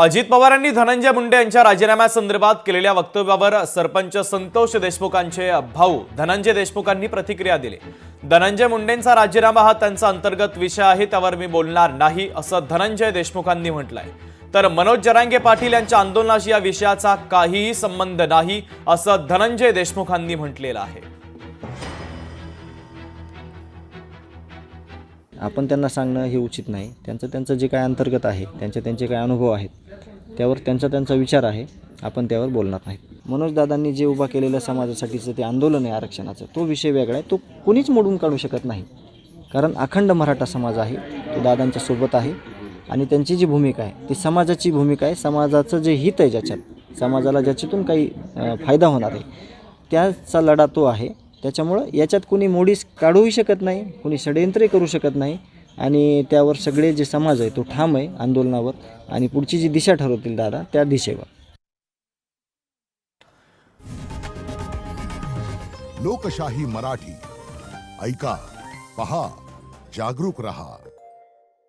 अजित पवारांनी धनंजय मुंडे यांच्या राजीनाम्यासंदर्भात केलेल्या वक्तव्यावर सरपंच संतोष देशमुखांचे भाऊ धनंजय देशमुखांनी प्रतिक्रिया दिली। धनंजय मुंडेंचा राजीनामा हा त्यांचा अंतर्गत विषय आहे, त्यावर मी बोलणार नाही असं धनंजय देशमुखांनी म्हटलंय। तर मनोज जरांगे पाटील यांच्या आंदोलनाशी या विषयाचा काहीही संबंध नाही असं धनंजय देशमुखांनी म्हटलेलं आहे। आपण त्यांना सांगणं हे उचित नाही। त्यांचं जे काय अंतर्गत आहे, त्यांचे काय अनुभव आहेत, त्यावर त्यांचा विचार आहे, आपण त्यावर बोलणार नाही। मनोज दादांनी जे उभा केलेलं समाजासाठीचं ते आंदोलन आहे आरक्षणाचं, तो विषय वेगळा आहे, तो कुणीच मोडून काढू शकत नाही। कारण अखंड मराठा समाज आहे, तो दादांच्या सोबत आहे आणि त्यांची जी भूमिका आहे ती समाजाची भूमिका आहे। समाजाचं जे हित आहे, ज्याच्यात समाजाला ज्याच्यातून काही फायदा होणार आहे, त्याचा लढा तो आहे। त्याच्यामुळं याच्यात कुणी मोडीस काढूही शकत नाही, कुणी षडयंत्रही करू शकत नाही आणि त्यावर सगळे जे समाज आहे तो ठाम आहे आंदोलनावर आणि पुढची जी दिशा ठरवतील दादा त्या दिशेवर। लोकशाही मराठी ऐका, पहा, जागरूक रहा।